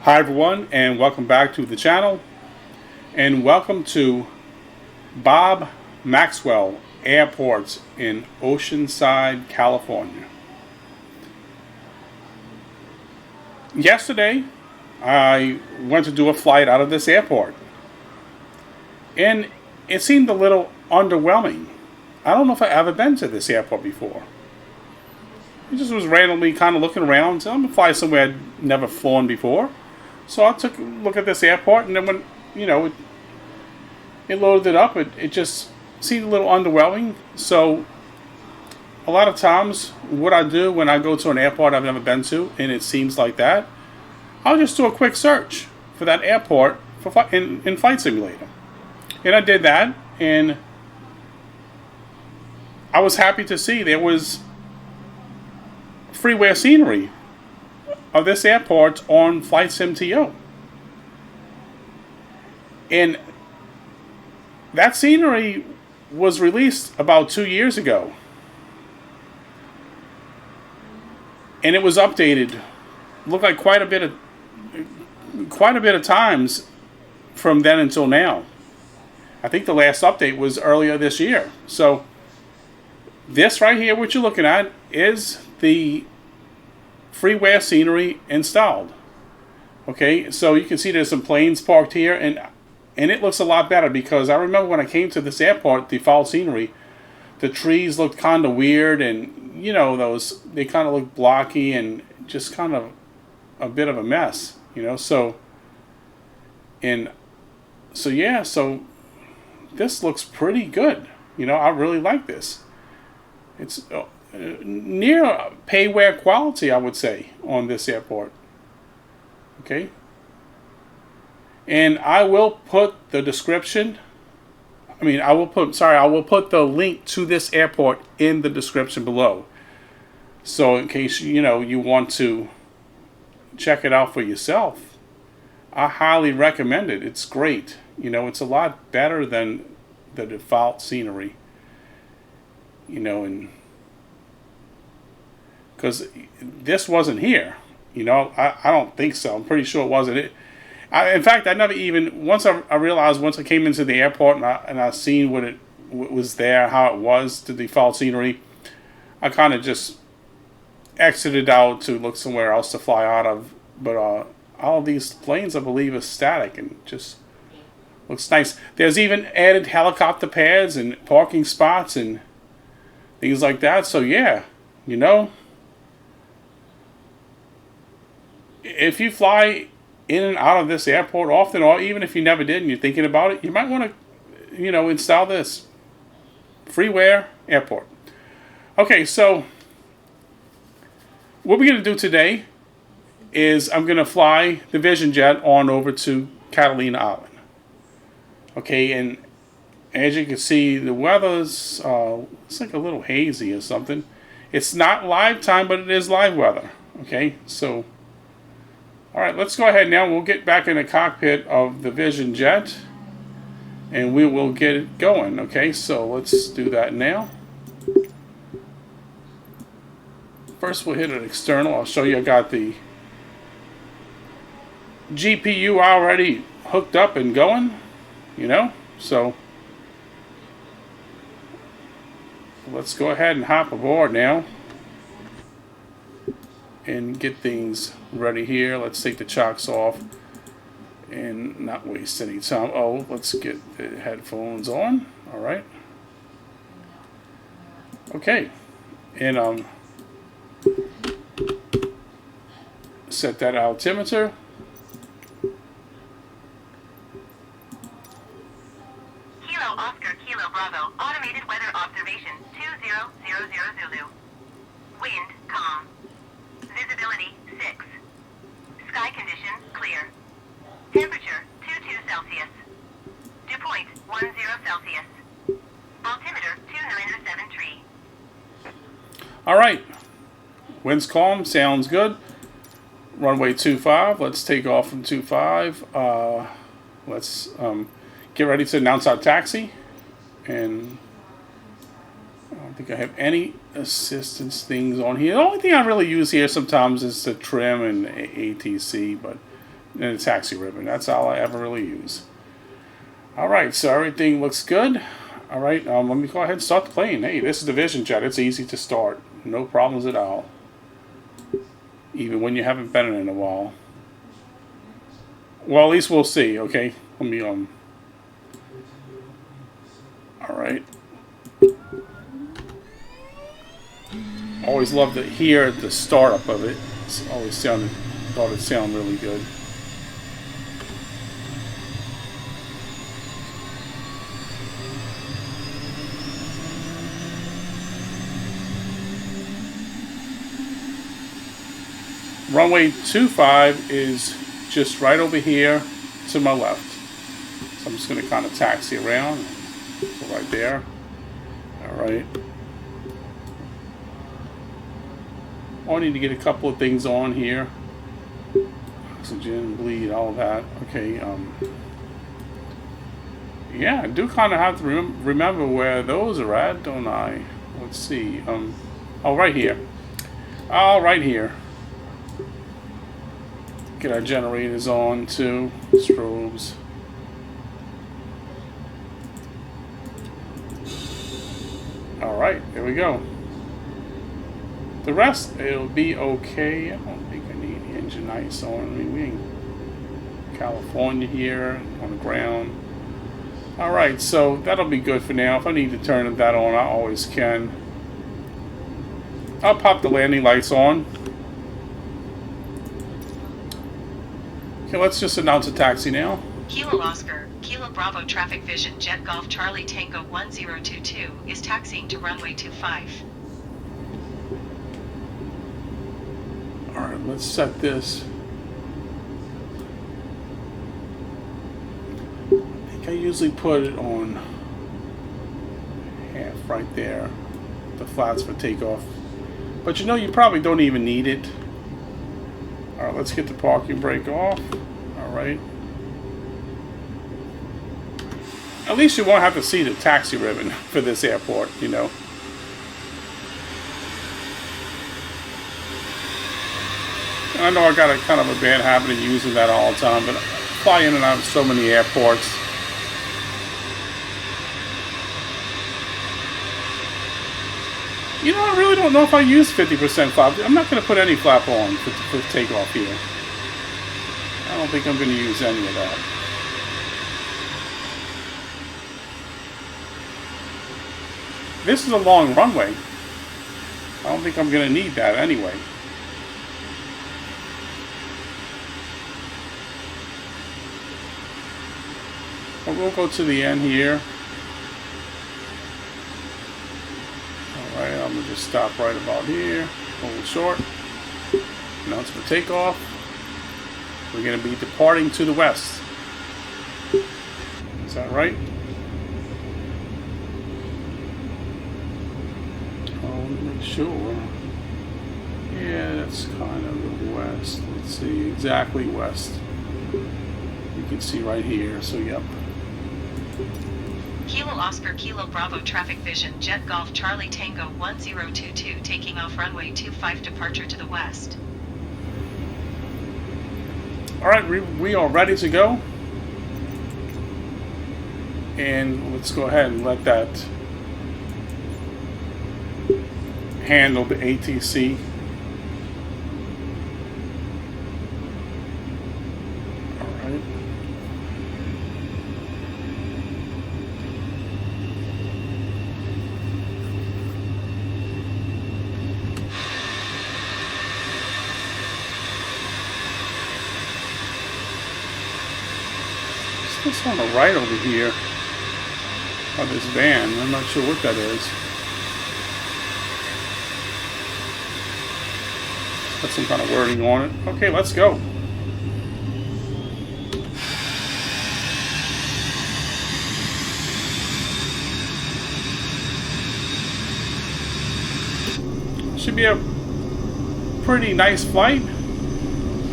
Hi everyone, and welcome back to the channel, and welcome to Bob Maxwell Airport in Oceanside, California. Yesterday I went to do a flight out of this airport, and it seemed a little underwhelming. I don't know if I've ever been to this airport before. I just was randomly kind of looking around, so I'm going to fly somewhere I'd never flown before. So I took a look at this airport, and then when, it loaded it up, it just seemed a little underwhelming. So a lot of times, what I do when I go to an airport I've never been to, and it seems like that, I'll just do a quick search for that airport in Flight Simulator. And I did that, and I was happy to see there was freeware scenery of this airport on Flight Sim-TO. And that scenery was released about 2 years ago. And it was updated. Looked like quite a bit of times from then until now. I think the last update was earlier this year. So this right here, what you're looking at, is the freeware scenery installed. Okay, so you can see there's some planes parked here, and it looks a lot better, because I remember when I came to this airport, the fall scenery, the trees looked kind of weird, and they kind of looked blocky and just kind of a bit of a mess, so this looks pretty good. I really like this. It's near payware quality, I would say, on this airport. Okay, and I will put the description. I will put the link to this airport in the description below. So in case you want to check it out for yourself, I highly recommend it. It's great. It's a lot better than the default scenery. And because this wasn't here, I don't think so. I'm pretty sure it wasn't. In fact, I never even, once I realized, once I came into the airport and I seen what was there, how it was, the default scenery, I kind of just exited out to look somewhere else to fly out of. But all of these planes, I believe, are static and just looks nice. There's even added helicopter pads and parking spots and things like that. So yeah, if you fly in and out of this airport often, or even if you never did and you're thinking about it, you might want to, install this freeware airport. Okay, so what we're going to do today is I'm going to fly the Vision Jet on over to Catalina Island. Okay, and as you can see, the weather's it's like a little hazy or something. It's not live time, but it is live weather. Okay, so all right, let's go ahead now. We'll get back in the cockpit of the Vision Jet, and we will get it going. Okay, so let's do that now. First, we'll hit an external. I'll show you I got the GPU already hooked up and going, so let's go ahead and hop aboard now and get things ready here. Let's take the chocks off and not waste any time. Oh, let's get the headphones on. All right. Okay, and set that altimeter. Kilo Oscar Kilo Bravo automated weather observation 2000 Zulu. Wind calm. Visibility 6. Sky condition clear. Temperature 22 Celsius. Dew point 10 Celsius. Altimeter 2973. All right. Wind's calm. Sounds good. Runway 25. Let's take off from 25. Let's get ready to announce our taxi. And I don't think I have any assistance things on here. The only thing I really use here sometimes is the trim and ATC, but and a taxi ribbon. That's all I ever really use. All right, so everything looks good. All right, let me go ahead and start the plane. Hey, this is the Vision Jet. It's easy to start. No problems at all. Even when you haven't been in it in a while. Well, at least we'll see, okay? Let me, all right. Always love to hear the startup of it. It's always thought it sounded really good. Runway 25 is just right over here to my left. So I'm just going to kind of taxi around. Go right there. Alright. I need to get a couple of things on here. Oxygen, bleed, all of that. Okay. Yeah, I do kind of have to remember where those are at, don't I? Let's see. Oh, right here. Oh, right here. Get our generators on too. Strobes. Alright, there we go. The rest, it'll be okay. I don't think I need the engine lights on. I mean, we in California here on the ground. Alright, so that'll be good for now. If I need to turn that on, I always can. I'll pop the landing lights on. Okay, let's just announce a taxi now. Kilo Oscar, Kilo Bravo Traffic Vision Jet Golf Charlie Tango 1022 is taxiing to runway 25. Alright, let's set this. I think I usually put it on half right there. The flats for takeoff. But you know, you probably don't even need it. Alright, let's get the parking brake off. Alright. At least you won't have to see the taxi ribbon for this airport, you know. I know I got a kind of a bad habit of using that all the time, but I fly in and out of so many airports. You know, I really don't know if I use 50% flap. I'm not going to put any flap on for takeoff here. I don't think I'm going to use any of that. This is a long runway. I don't think I'm going to need that anyway. But we'll go to the end here. Alright, I'm going to just stop right about here. Hold short. Announce for takeoff. We're going to be departing to the west. Is that right? Sure. Yeah, that's kind of the west. Let's see, exactly west. You can see right here, so yep. Kilo Oscar Kilo Bravo Traffic Vision Jet Golf Charlie Tango 1022 taking off runway 25 departure to the west. Alright, we are ready to go. And let's go ahead and let that handle the ATC. Alright. What's this on the right over here? Oh, this van. I'm not sure what that is. Got some kind of wording on it. Okay, let's go. Should be a pretty nice flight,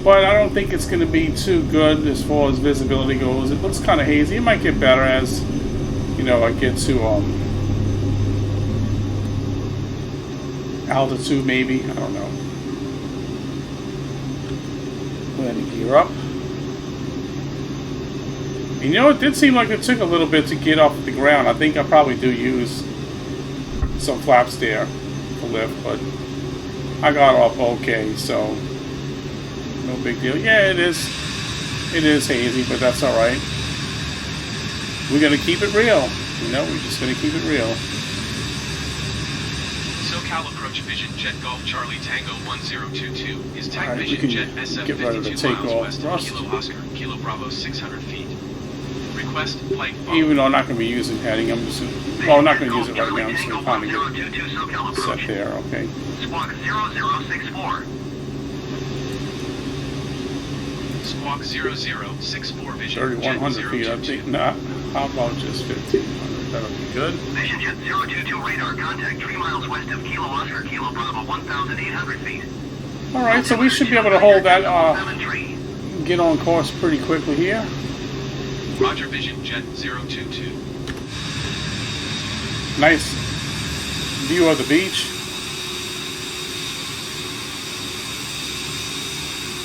but I don't think it's going to be too good as far as visibility goes. It looks kind of hazy. It might get better as, you know, I get to altitude maybe. I don't know. Go ahead and gear up. And you know, it did seem like it took a little bit to get off the ground. I think I probably do use some flaps there to lift, but I got off okay, so no big deal. Yeah, it is hazy, but that's all right. We're gonna keep it real. You know, we're just gonna keep it real. SoCal approach vision jet Golf Charlie Tango 1022 is tag All right, we vision can jet SF get ready to 52 take miles off west thrust. of Kilo Oscar, Kilo Bravo 600 feet. Request flight follow. Even though I'm not gonna be using heading, I'm just gonna, well, I'm not gonna use it right now. I'm just gonna kind of get it set there. Okay. Squawk 0064. Squawk 0064 vision 3,100 feet. I think not. How about just 1,500? That'll be good. Vision jet 022 radar contact 3 miles west of Kilo Oscar, Kilo Bravo 1,800 feet. All right, so we should be able to hold that. Get on course pretty quickly here. Roger, vision jet 022. Nice view of the beach.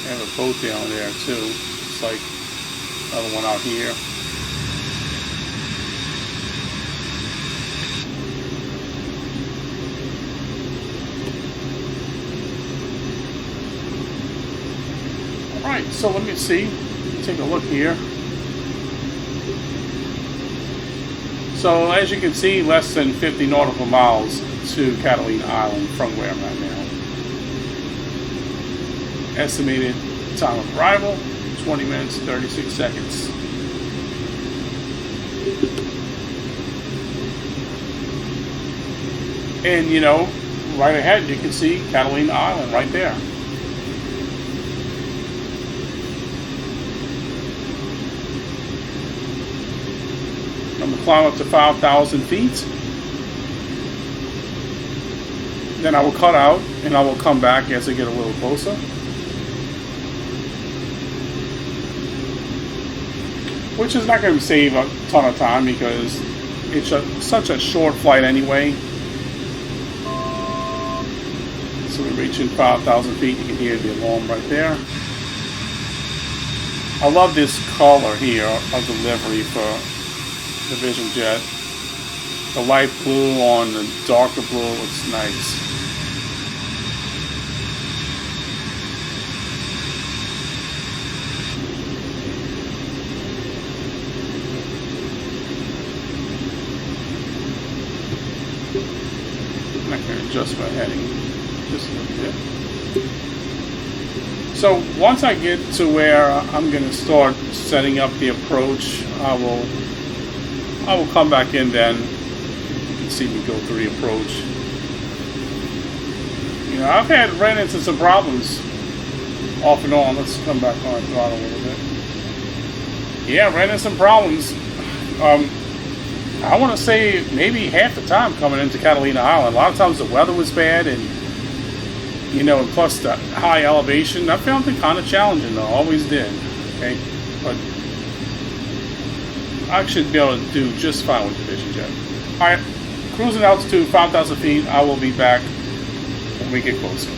I have a boat down there too. It's like another one out here. Alright, so let me see. Take a look here. So as you can see, less than 50 nautical miles to Catalina Island from where I'm at now. Estimated time of arrival, 20 minutes, 36 seconds. And you know, right ahead you can see Catalina Island right there. I'm going to climb up to 5,000 feet. Then I will cut out and I will come back as I get a little closer. Which is not going to save a ton of time because it's such a short flight anyway. So we're reaching 5,000 feet. You can hear the alarm right there. I love this color here of the livery for the Vision Jet. The light blue on the darker blue looks nice. I can adjust my heading just a little bit. So once I get to where I'm going to start setting up the approach, I will come back in then. You can see me go through the approach. You know, I've ran into some problems off and on. Let's come back on throttle a little bit. Yeah, ran into some problems. I want to say maybe half the time coming into Catalina Island. A lot of times the weather was bad, and you know, and plus the high elevation. I found it kind of challenging, though. Always did. Okay, but I should be able to do just fine with the Vision Jet. All right, cruising altitude 5,000 feet. I will be back when we get closer.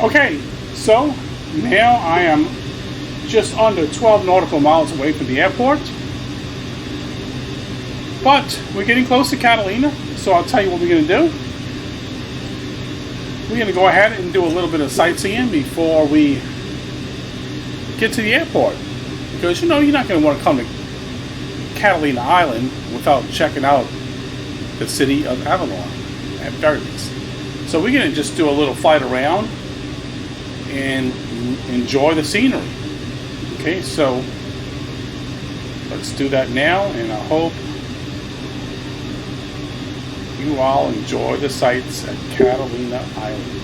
Okay, so now I am just under 12 nautical miles away from the airport. But we're getting close to Catalina, so I'll tell you what we're going to do. We're going to go ahead and do a little bit of sightseeing before we get to the airport. Because, you know, you're not going to want to come to Catalina Island without checking out the city of Avalon at very least. So we're going to just do a little flight around and enjoy the scenery. Okay, so let's do that now, and I hope you all enjoy the sights at Catalina Island.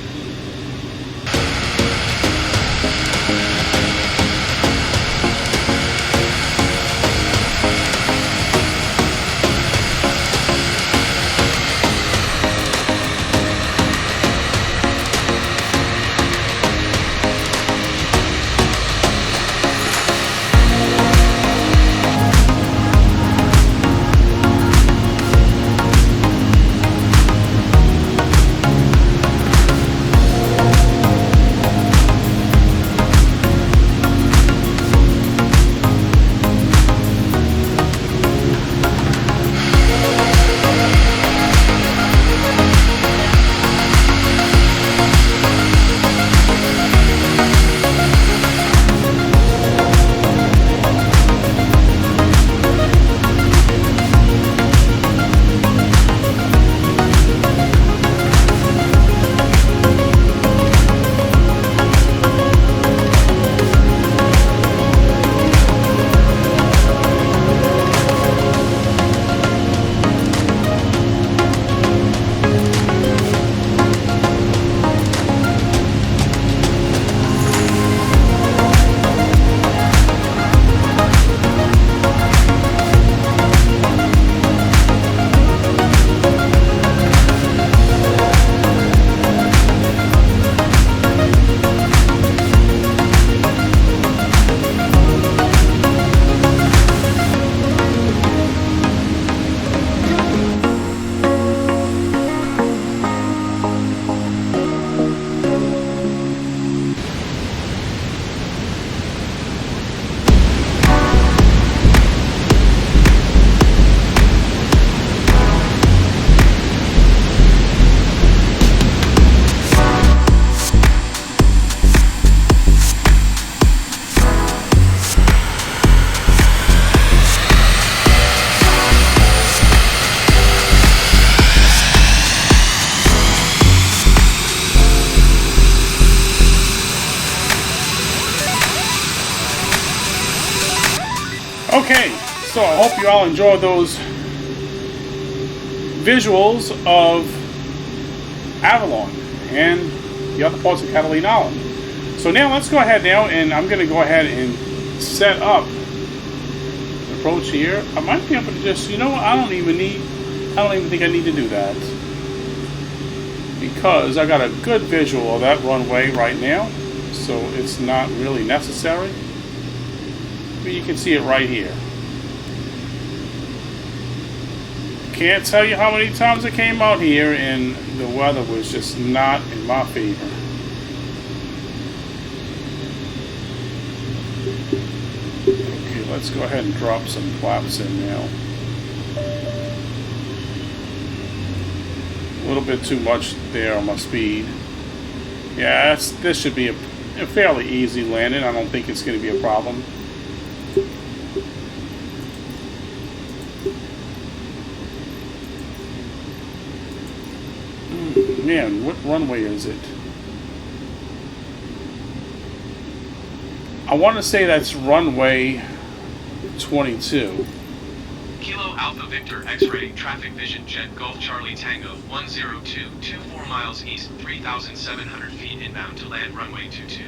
Okay, so I hope you all enjoyed those visuals of Avalon and the other parts of Catalina Island. So now let's go ahead now, and I'm going to go ahead and set up the approach here. I might be able to just, you know, I don't even think I need to do that, because I got a good visual of that runway right now, so it's not really necessary. But you can see it right here. Can't tell you how many times I came out here and the weather was just not in my favor. Okay, let's go ahead and drop some flaps in now. A little bit too much there on my speed. Yeah, this should be a fairly easy landing. I don't think it's going to be a problem. Man, what runway is it? I want to say that's runway 22. Kilo Alpha Victor X-ray Traffic Vision Jet Golf Charlie Tango 102, 24 miles east, 3,700 feet inbound to land runway 22.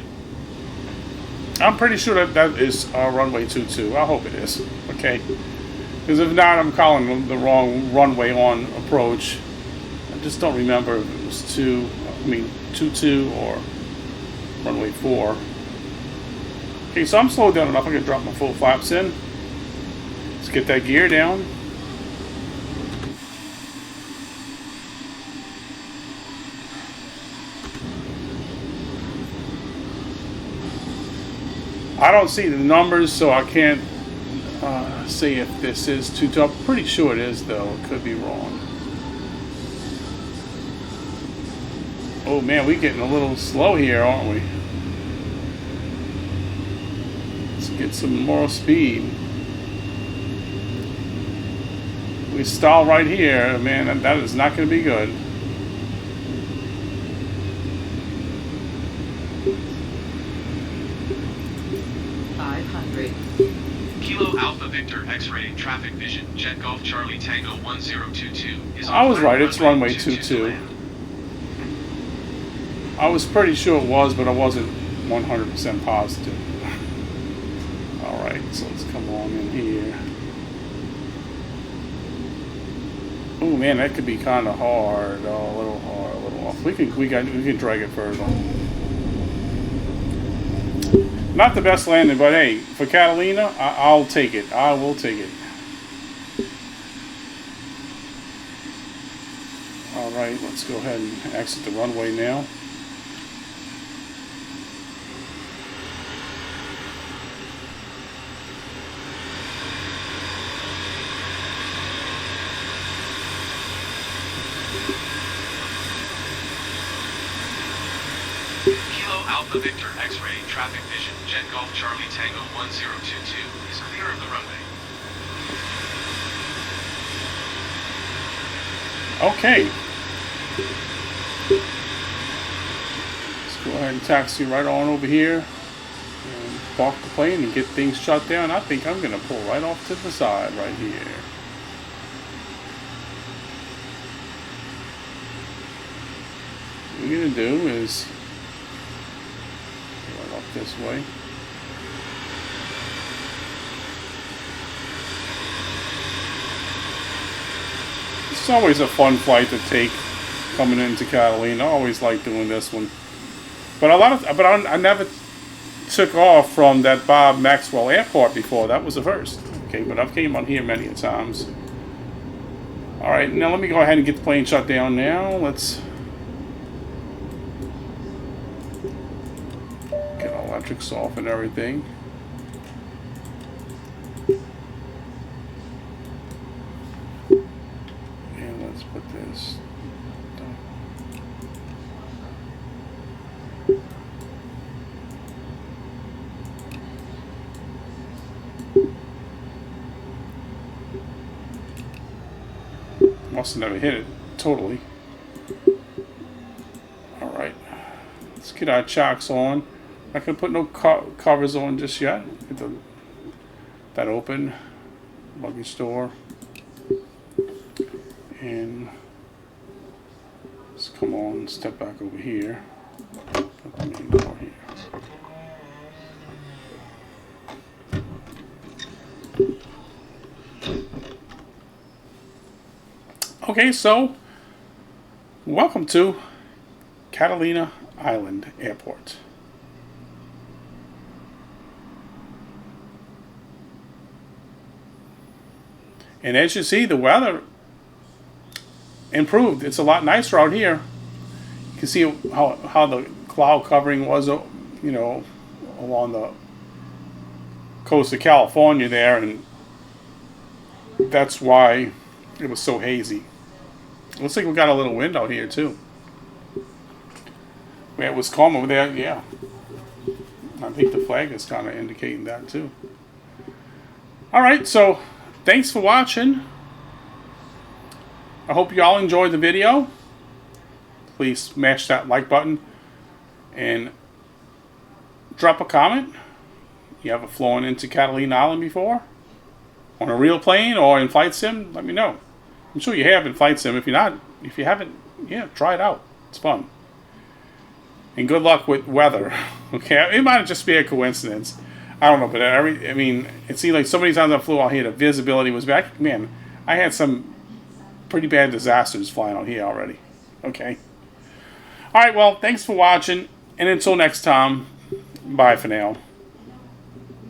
I'm pretty sure that is runway 22. I hope it is. Okay. Because if not, I'm calling the wrong runway on approach. I just don't remember if it was 22 or runway 4. Okay, so I'm slowed down enough. I can drop my full flaps in. Let's get that gear down. I don't see the numbers, so I can't say if this is 22. I'm pretty sure it is, though. It could be wrong. Oh man, we're getting a little slow here, aren't we? Let's get some more speed. We stall right here, man. That is not going to be good. Kilo Alpha Victor X-ray Traffic Vision Jet Golf Charlie Tango 1022 is on I was right, it's runway 22. I was pretty sure it was, but I wasn't 100% positive. Alright, so let's come on in here. Oh man, that could be kind of hard. Oh, a little hard, a little off. We can drag it further. Not the best landing, but hey, for Catalina, I'll take it. I will take it. Alright, let's go ahead and exit the runway now. Alpha Victor X-ray Traffic Vision Jet Golf Charlie Tango 1022 is clear of the runway. Okay. Let's go ahead and taxi right on over here and park the plane and get things shut down. I think I'm going to pull right off to the side right here. What we're going to do is this way. It's always a fun flight to take coming into Catalina. I always like doing this one. But I never took off from that Bob Maxwell Airport before. That was the first. Okay, but I've came on here many a times. All right, now let me go ahead and get the plane shut down now. Let's electrics off and everything. And let's put this down. Must have never hit it totally. Alright. Let's get our chocks on. I can put no covers on just yet. Get the that open. Luggage door. And let's come on, step back over here. Put the main door here. Okay, so welcome to Catalina Island Airport. And as you see, the weather improved. It's a lot nicer out here. You can see how the cloud covering was, you know, along the coast of California there, and that's why it was so hazy. Looks like we got a little wind out here too. Where it was calm over there, yeah. I think the flag is kind of indicating that too. Alright, so thanks for watching. I hope you all enjoyed the video. Please smash that like button and drop a comment. You ever flown into Catalina Island before? On a real plane or in flight sim? Let me know. I'm sure you have in flight sim. If you haven't, yeah, try it out. It's fun. And good luck with weather. Okay, it might just be a coincidence. I don't know, but I mean, it seemed like so many times I flew out here, the visibility was back. Man, I had some pretty bad disasters flying out here already. Okay. All right, well, thanks for watching, and until next time, bye for now.